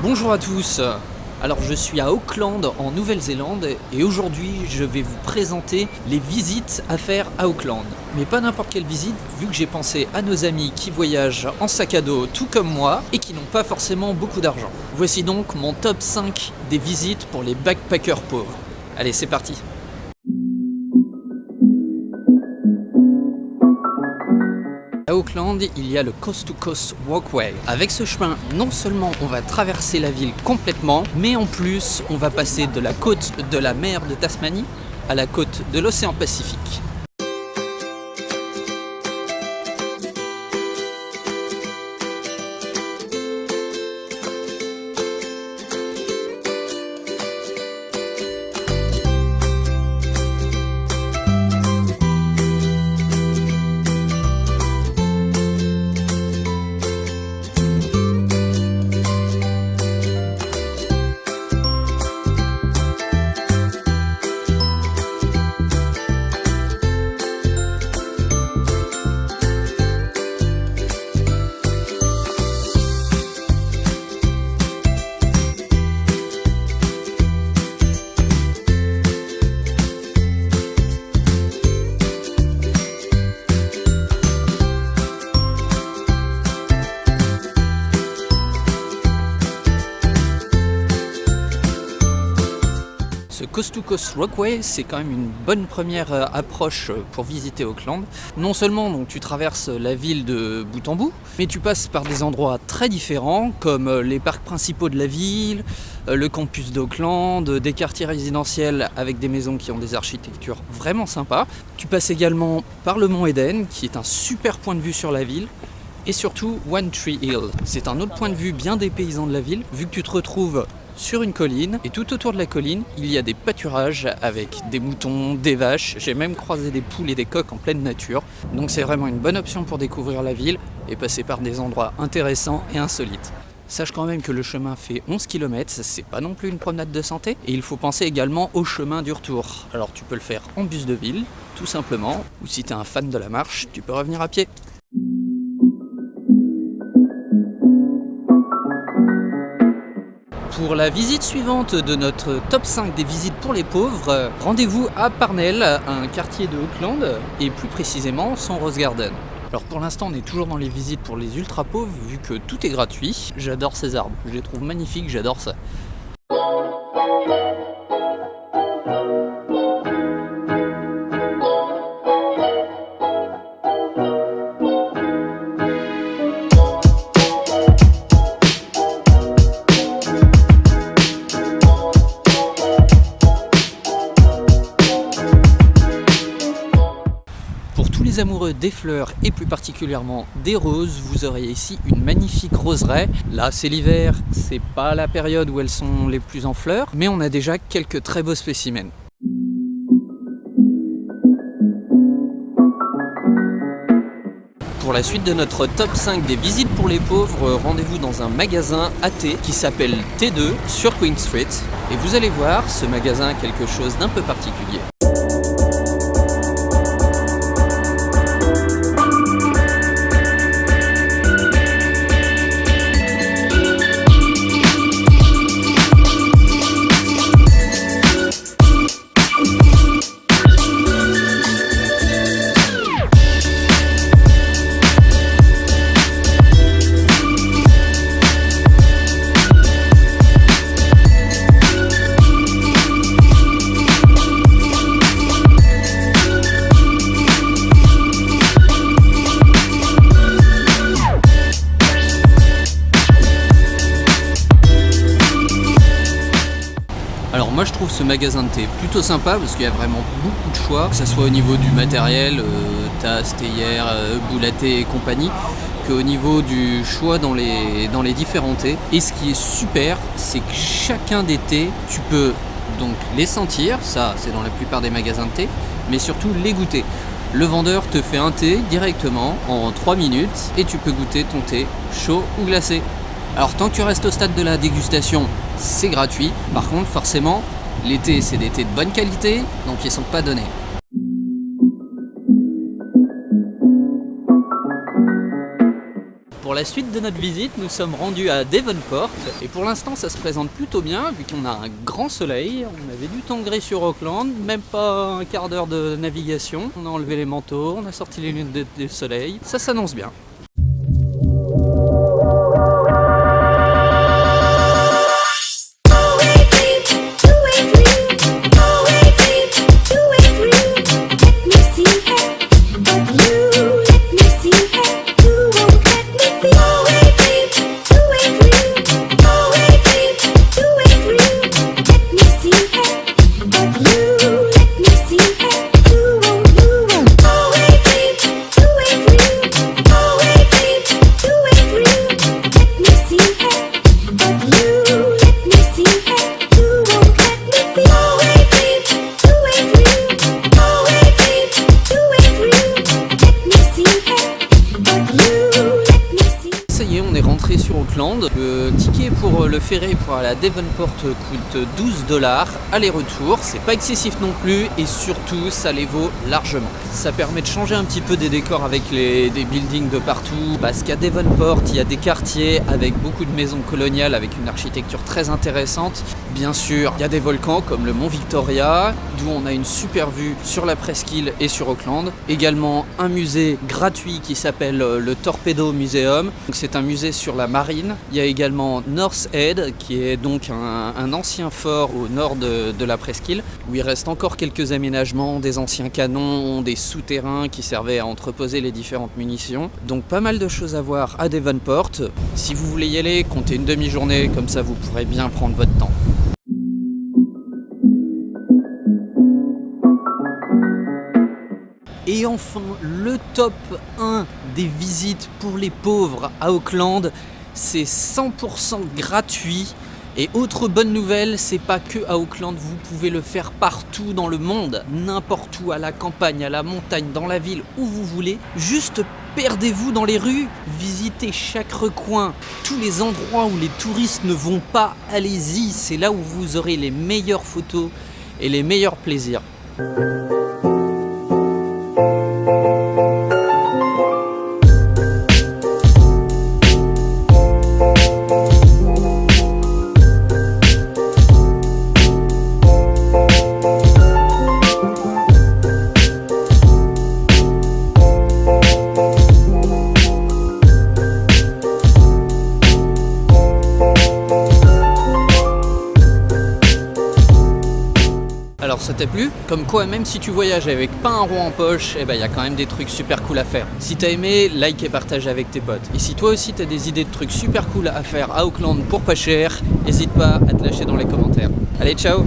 Bonjour à tous. Alors je suis à Auckland en Nouvelle-Zélande et aujourd'hui je vais vous présenter les visites à faire à Auckland. Mais pas n'importe quelle visite vu que j'ai pensé à nos amis qui voyagent en sac à dos tout comme moi et qui n'ont pas forcément beaucoup d'argent. Voici donc mon top 5 des visites pour les backpackers pauvres. Allez, c'est parti. À Auckland, il y a le Coast to Coast Walkway. Avec ce chemin, non seulement on va traverser la ville complètement, mais en plus, on va passer de la côte de la mer de Tasmanie à la côte de l'océan Pacifique. Ce Coast to Coast Walkway, c'est quand même une bonne première approche pour visiter Auckland. Non seulement donc, tu traverses la ville de bout en bout, mais tu passes par des endroits très différents comme les parcs principaux de la ville, le campus d'Auckland, des quartiers résidentiels avec des maisons qui ont des architectures vraiment sympas. Tu passes également par le mont Eden, qui est un super point de vue sur la ville. Et surtout One Tree Hill. C'est un autre point de vue bien dépaysant de la ville, vu que tu te retrouves sur une colline, et tout autour de la colline, il y a des pâturages avec des moutons, des vaches, j'ai même croisé des poules et des coqs en pleine nature. Donc c'est vraiment une bonne option pour découvrir la ville et passer par des endroits intéressants et insolites. Sache quand même que le chemin fait 11 km, c'est pas non plus une promenade de santé, et il faut penser également au chemin du retour. Alors tu peux le faire en bus de ville, tout simplement, ou si t'es un fan de la marche, tu peux revenir à pied. Pour la visite suivante de notre top 5 des visites pour les pauvres, rendez-vous à Parnell, un quartier de Auckland, et plus précisément son Rose Garden. Alors pour l'instant on est toujours dans les visites pour les ultra pauvres vu que tout est gratuit. J'adore ces arbres, je les trouve magnifiques, j'adore ça. Les amoureux des fleurs et plus particulièrement des roses, vous aurez ici une magnifique roseraie. Là c'est l'hiver, c'est pas la période où elles sont les plus en fleurs, mais on a déjà quelques très beaux spécimens. Pour la suite de notre top 5 des visites pour les pauvres, rendez-vous dans un magasin à thé qui s'appelle T2 sur Queen Street. Et vous allez voir, ce magasin a quelque chose d'un peu particulier. Alors moi je trouve ce magasin de thé plutôt sympa parce qu'il y a vraiment beaucoup de choix, que ce soit au niveau du matériel, tasses, théières, boules à thé et compagnie, qu'au niveau du choix dans les différents thés. Et ce qui est super, c'est que chacun des thés, tu peux donc les sentir, ça c'est dans la plupart des magasins de thé, mais surtout les goûter. Le vendeur te fait un thé directement en 3 minutes et tu peux goûter ton thé chaud ou glacé. Alors tant que tu restes au stade de la dégustation, c'est gratuit. Par contre, forcément, les thés, c'est des thés de bonne qualité, donc ils sont pas donnés. Pour la suite de notre visite, nous sommes rendus à Devonport et pour l'instant ça se présente plutôt bien vu qu'on a un grand soleil, on avait du temps gris sur Auckland, même pas un quart d'heure de navigation, on a enlevé les manteaux, on a sorti les lunettes de soleil, ça s'annonce bien. Sur Auckland. Le ticket pour le ferry pour aller à Devonport coûte $12 aller-retour, c'est pas excessif non plus et surtout ça les vaut largement. Ça permet de changer un petit peu des décors avec des buildings de partout parce qu'à Devonport il y a des quartiers avec beaucoup de maisons coloniales avec une architecture très intéressante. Bien sûr il y a des volcans comme le mont Victoria d'où on a une super vue sur la presqu'île et sur Auckland. Également un musée gratuit qui s'appelle le Torpedo Museum, c'est un musée sur la marine. Il y a également North Head qui est donc un ancien fort au nord de la presqu'île où il reste encore quelques aménagements, des anciens canons, des souterrains qui servaient à entreposer les différentes munitions. Donc pas mal de choses à voir à Devonport. Si vous voulez y aller, comptez une demi-journée, comme ça vous pourrez bien prendre votre temps. Et enfin, le top 1 des visites pour les pauvres à Auckland, c'est 100% gratuit. Et autre bonne nouvelle, c'est pas que à Auckland, vous pouvez le faire partout dans le monde, n'importe où, à la campagne, à la montagne, dans la ville, où vous voulez. Juste perdez-vous dans les rues, visitez chaque recoin, tous les endroits où les touristes ne vont pas, allez-y, c'est là où vous aurez les meilleures photos et les meilleurs plaisirs. Alors ça t'a plu? Comme quoi même si tu voyages avec pas un rond en poche, eh ben, y a quand même des trucs super cool à faire. Si t'as aimé, like et partage avec tes potes. Et si toi aussi t'as des idées de trucs super cool à faire à Auckland pour pas cher, n'hésite pas à te lâcher dans les commentaires. Allez, ciao!